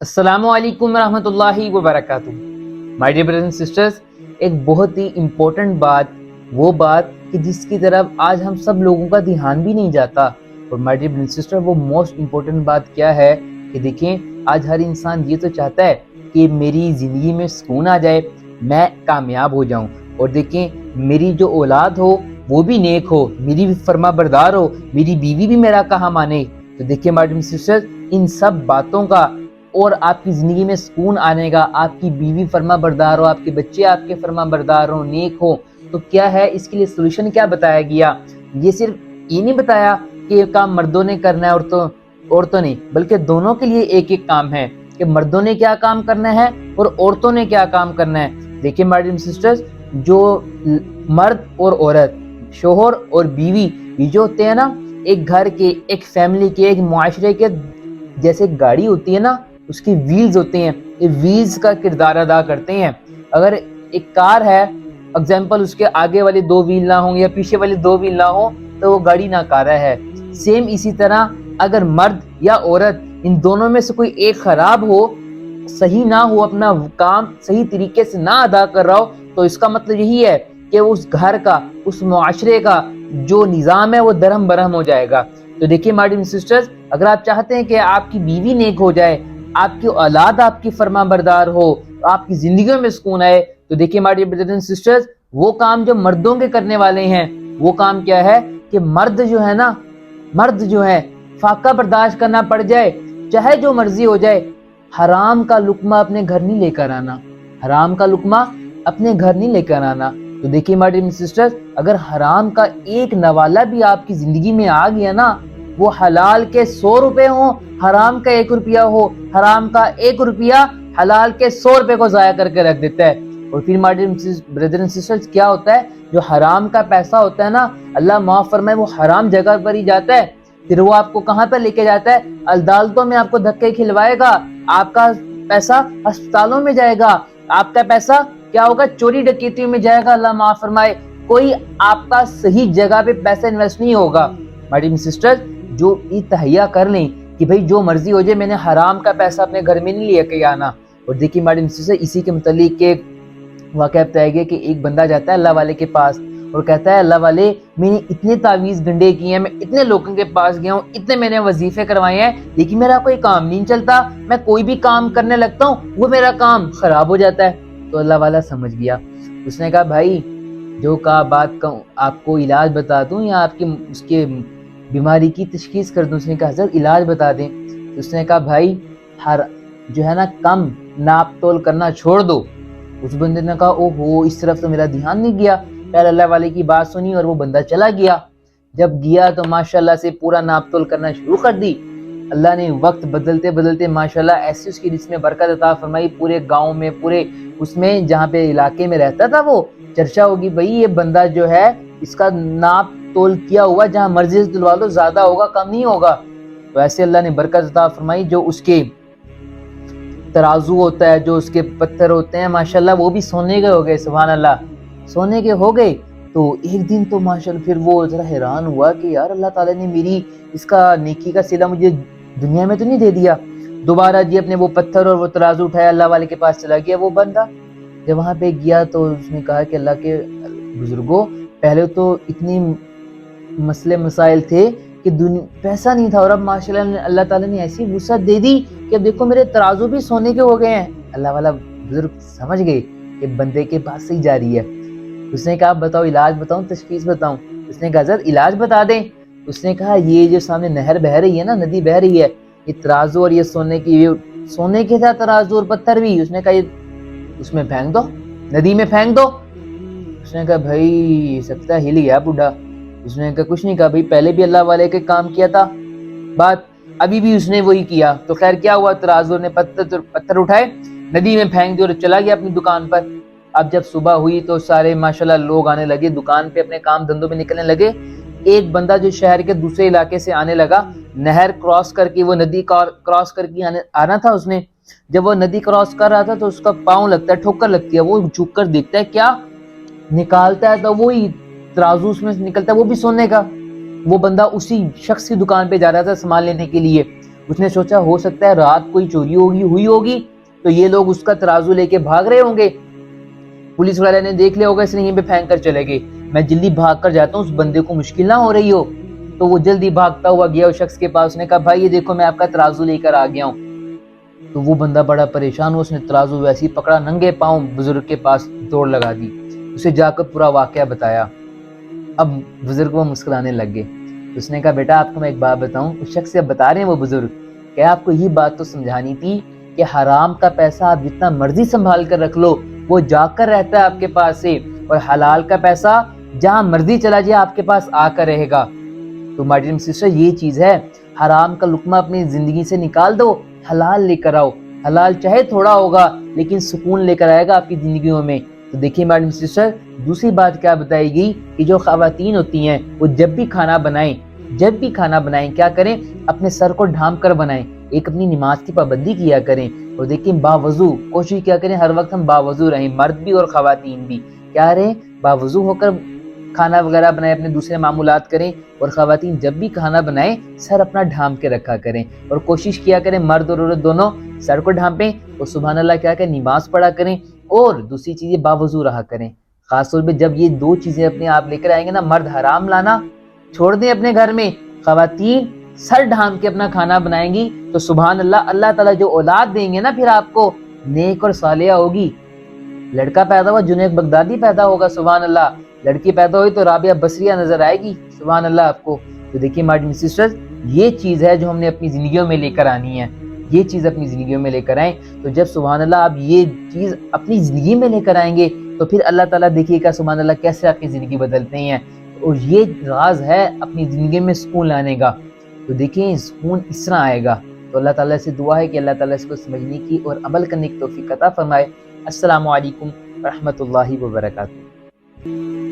السلام علیکم ورحمۃ اللہ وبرکاتہ۔ مائی ڈیئر برادرز اینڈ سسٹرز، ایک بہت ہی امپورٹنٹ بات، وہ بات کہ جس کی طرف آج ہم سب لوگوں کا دھیان بھی نہیں جاتا، اور مائی ڈیئر برادرز اینڈ سسٹر، وہ موسٹ امپورٹنٹ بات کیا ہے کہ دیکھیں، آج ہر انسان یہ تو چاہتا ہے کہ میری زندگی میں سکون آ جائے، میں کامیاب ہو جاؤں، اور دیکھیں میری جو اولاد ہو وہ بھی نیک ہو، میری بھی فرما بردار ہو، میری بیوی بھی میرا کہا مانے۔ تو دیکھیں my dear brothers and sister, ان سب باتوں کا اور آپ کی زندگی میں سکون آنے گا، آپ کی بیوی فرما بردار ہو، آپ کے بچے آپ کے فرما بردار ہو، نیک ہو، تو کیا ہے اس کے لیے سولوشن کیا بتایا گیا؟ یہ صرف یہ نہیں بتایا کہ یہ کام مردوں نے کرنا ہے عورتوں نے، بلکہ دونوں کے لیے ایک ایک کام ہے کہ مردوں نے کیا کام کرنا ہے اور عورتوں نے کیا کام کرنا ہے۔ دیکھیں مائی ڈیئر سسٹرز، جو مرد اور عورت، شوہر اور بیوی، یہ جو ہوتے ہیں نا، ایک گھر کے، ایک فیملی کے، ایک معاشرے کے جیسے گاڑی ہوتی ہے نا، اس کی ویلز ہوتے ہیں، یہ ویلز کا کردار ادا کرتے ہیں۔ اگر ایک کار ہے، اگزامپل اس کے آگے والے دو ویل نہ ہوں یا پیچھے والے دو ویل نہ ہوں تو وہ گاڑی ناکارہ ہے۔ سیم اسی طرح اگر مرد یا عورت ان دونوں میں سے کوئی ایک خراب ہو، صحیح نہ ہو، اپنا کام صحیح طریقے سے نہ ادا کر رہا ہو، تو اس کا مطلب یہی ہے کہ اس گھر کا، اس معاشرے کا جو نظام ہے وہ درہم برہم ہو جائے گا۔ تو دیکھیے مائی ڈیئر سسٹرز، اگر آپ چاہتے ہیں کہ آپ کی بیوی نیک ہو جائے، آپ کی اولاد آپ کی فرما بردار ہو، آپ کی زندگیوں میں سکون آئے، تو دیکھیے مائی ڈیئر برادرز اینڈ سسٹرز، وہ کام جو مردوں کے کرنے والے ہیں، وہ کام کیا ہے کہ مرد جو ہے فاقہ برداشت کرنا پڑ جائے، چاہے جو مرضی ہو جائے، حرام کا لقمہ اپنے گھر نہیں لے کر آنا، حرام کا لقمہ اپنے گھر نہیں لے کر آنا۔ تو دیکھیے مائی ڈیئر سسٹرز، اگر حرام کا ایک نوالا بھی آپ کی زندگی میں آ گیا نا، وہ حلال کے 100 روپے ہوں، حرام کا 1 روپیہ ہو، حرام کا 1 روپیہ حلال کے 100 روپے کو ضائع کر کے رکھ دیتا ہے۔ اور پھر my dear brother and sisters, کیا ہوتا ہے؟ جو حرام کا پیسہ ہوتا ہے نا، اللہ معاف فرمائے، وہ حرام جگہ پر ہی جاتا ہے، پھر وہ آپ کو کہاں پر لے کے جاتا ہے؟ عدالتوں میں آپ کو دھکے کھلوائے گا، آپ کا پیسہ ہسپتالوں میں جائے گا، آپ کا پیسہ کیا ہوگا؟ چوری ڈکیتیوں میں جائے گا، اللہ معاف فرمائے، کوئی آپ کا صحیح جگہ پہ پیسہ انویسٹ نہیں ہوگا۔ مائی ڈیئر سسٹرز، جو یہ تہیا کر لیں کہ بھئی جو مرضی ہو جائے، میں نے حرام کا پیسہ اپنے گھر میں نہیں لے کے آنا۔ اور دیکھیے مائی ڈیئر سسٹرز، اسی کے متعلق ایک واقعہ بتایا گیا کہ ایک بندہ جاتا ہے اللہ والے کے پاس اور کہتا ہے، اللہ والے، میں نے اتنے تعویذ گنڈے کیے ہیں، میں اتنے لوگوں کے پاس گیا ہوں، اتنے میں نے وظیفے کروائے ہیں، لیکن میرا کوئی کام نہیں چلتا، میں کوئی بھی کام کرنے لگتا ہوں وہ میرا کام خراب ہو جاتا ہے۔ تو اللہ والا سمجھ گیا، اس نے کہا، بھائی جو کہا بات کہوں، آپ کو علاج بتا دوں یا آپ کے اس کے بیماری کی تشخیص کر دوں؟ اس نے کہا، حضرت علاج بتا دیں۔ اس نے کہا، بھائی ہر جو ہے نا، کم ناپ تول کرنا چھوڑ دو۔ اس بندے نے کہا، او ہو، اس طرف تو میرا دھیان نہیں گیا۔ پھر اللہ والے کی بات سنی اور وہ بندہ چلا گیا۔ جب گیا تو ماشاءاللہ سے پورا ناپ تول کرنا شروع کر دی۔ اللہ نے وقت بدلتے بدلتے ماشاءاللہ ایسی اس کی جس میں برکت عطا فرمائی، پورے گاؤں میں، پورے اس میں جہاں پہ علاقے میں رہتا تھا وہ چرچا ہوگی، بھئی یہ بندہ جو ہے، اس کا ناپ تول کیا ہوا جہاں مرضی سے تلوا لو، زیادہ ہوگا کم نہیں ہوگا۔ تو ایسے اللہ نے برکت عطا فرمائی، جو اس کے ترازو ہوتا ہے، جو اس کے پتھر ہوتے ہیں، ماشاءاللہ وہ بھی سونے کے ہو گئے، سبحان اللہ، سونے کے ہو گئے۔ تو ایک دن تو ماشاءاللہ پھر وہ ذرا حیران ہوا کہ یار، اللہ تعالیٰ نے میری اس کا نیکی کا صلہ مجھے دنیا میں تو نہیں دے دیا۔ دوبارہ جی اپنے وہ پتھر اور وہ ترازو اٹھایا، اللہ والے کے پاس چلا گیا وہ بندہ۔ جب وہاں پہ گیا تو اس نے کہا کہ اللہ کے بزرگوں، پہلے تو اتنی مسئلے مسائل تھے کہ پیسہ نہیں تھا، اور اب ماشاءاللہ اللہ تعالیٰ نے ایسی وسعت دے دی کہ اب دیکھو میرے ترازو بھی سونے کے ہو گئے ہیں۔ اللہ والا بزرگ سمجھ گئے کہ بندے کے پاس سے ہی جا رہی ہے۔ اس نے کہا، بتاؤ علاج بتاؤں، تشخیص بتاؤں؟ اس نے کہا، حضرت علاج بتا دیں۔ اس نے کہا، یہ جو سامنے نہر بہ رہی ہے نا، ندی بہ رہی ہے، یہ ترازو اور یہ سونے کے تھا ترازو اور پتھر بھی۔ اس نے کہا، یہ اس میں پھینک دو، ندی میں پھینک دو۔ اس نے کہا، بھائی سکتا ہے ہل گیا بوڑھا۔ اس نے کہا، کچھ نہیں کہا بھائی، پہلے بھی اللہ والے کے کام کیا تھا، بات ابھی بھی اس نے وہی کیا۔ تو خیر کیا ہوا، ترازو نے پتھر اٹھائے، ندی میں پھینک دیا اور چلا گیا اپنی دکان پر۔ اب جب صبح ہوئی تو سارے ماشاءاللہ لوگ آنے لگے دکان پہ، اپنے کام دھندوں میں نکلنے لگے۔ ایک بندہ جو شہر کے دوسرے علاقے سے آنے لگا، نہر کراس کر کے، وہ ندی کراس کر کے آنا تھا اس نے۔ جب وہ ندی کراس کر رہا تھا تو اس کا پاؤں لگتا ہے، ٹھوکر لگتی ہے، وہ جھک کر دیکھتا ہے، کیا نکالتا ہے تو وہی ترازو اس میں نکلتا ہے، وہ بھی سونے کا۔ وہ بندہ اسی شخص کی دکان پہ جا رہا تھا سامان لینے کے لیے۔ اس نے سوچا ہو سکتا ہے رات کوئی چوری ہوئی ہوگی تو یہ لوگ اس کا ترازو لے کے بھاگ رہے ہوں گے، پولیس والے نے دیکھ لیا ہوگا، اس نے یہیں پہ پھینک کر چلے گئے، میں جلدی بھاگ کر جاتا ہوں اس بندے کو مشکل نہ ہو رہی ہو۔ تو وہ جلدی بھاگتا ہوا گیا اس شخص کے پاس، نے کہا بھائی یہ دیکھو میں آپ کا ترازو لے کر آ گیا ہوں۔ تو وہ بندہ بڑا پریشان ہوا، اس نے ترازو ویسے ہی پکڑا، ننگے پاؤں بزرگ کے پاس دوڑ لگا دی، اسے جا کر پورا واقعہ بتایا۔ اب بزرگ وہ مسکرانے لگ گئے، اس نے کہا بیٹا آپ کو میں ایک بات بتاؤں، اس شخص سے بتا رہے ہیں وہ بزرگ کہ آپ کو یہ بات تو سمجھانی تھی کہ حرام کا پیسہ آپ جتنا مرضی سنبھال کر رکھ لو وہ جا کر رہتا ہے آپ کے پاس سے، اور حلال کا پیسہ جہاں مرضی چلا جائے آپ کے پاس آ کر رہے گا۔ تو مائی ڈیئر سسٹر یہ چیز ہے، حرام کا لقمہ اپنی زندگی سے نکال دو، حلال لے کر آؤ، حلال چاہے تھوڑا ہوگا لیکن سکون لے کر آئے گا آپ کی زندگیوں میں۔ تو دیکھیے میڈم سسٹر دوسری بات کیا بتائی گئی کہ جو خواتین ہوتی ہیں وہ جب بھی کھانا بنائیں کیا کریں، اپنے سر کو ڈھانپ کر بنائیں، ایک اپنی نماز کی پابندی کیا کریں، اور دیکھیں باوضو کوشش کیا کریں ہر وقت ہم باوضو رہیں، مرد بھی اور خواتین بھی کیا رہیں، باوضو ہو کر کھانا وغیرہ بنائیں، اپنے دوسرے معمولات کریں، اور خواتین جب بھی کھانا بنائیں سر اپنا ڈھانپ کے رکھا کریں، اور کوشش کیا کریں مرد اور عورت دونوں سر کو ڈھانپیں اور سبحان اللہ کیا کریں نماز پڑھا کریں، اور دوسری چیزیں باوضو رہا کریں۔ خاص طور پہ جب یہ دو چیزیں اپنے آپ لے کر آئیں گے نا، مرد حرام لانا چھوڑ دیں اپنے گھر میں، خواتین سر ڈھانپ کے اپنا کھانا بنائیں گی، تو سبحان اللہ اللہ تعالیٰ جو اولاد دیں گے نا پھر آپ کو نیک اور صالحہ ہوگی۔ لڑکا پیدا ہوا جنید بغدادی پیدا ہوگا سبحان اللہ، لڑکی پیدا ہوئی تو رابعہ بصریہ نظر آئے گی سبحان اللہ آپ کو۔ تو دیکھیے مائی ڈیئر سسٹرز یہ چیز ہے جو ہم نے اپنی زندگیوں میں لے کر آنی ہے، یہ چیز اپنی زندگیوں میں لے کر آئیں، تو جب سبحان اللہ آپ یہ چیز اپنی زندگی میں لے کر آئیں گے تو پھر اللہ تعالیٰ دیکھیے گا سبحان اللہ کیسے آپ کی زندگی بدلتے ہیں، اور یہ راز ہے اپنی زندگی میں سکون لانے کا۔ تو دیکھیں سکون اس طرح آئے گا، تو اللہ تعالیٰ سے دعا ہے کہ اللہ تعالیٰ اس کو سمجھنے کی اور عمل کرنے کی توفیق عطا فرمائے۔ السلام علیکم ورحمۃ اللہ وبرکاتہ۔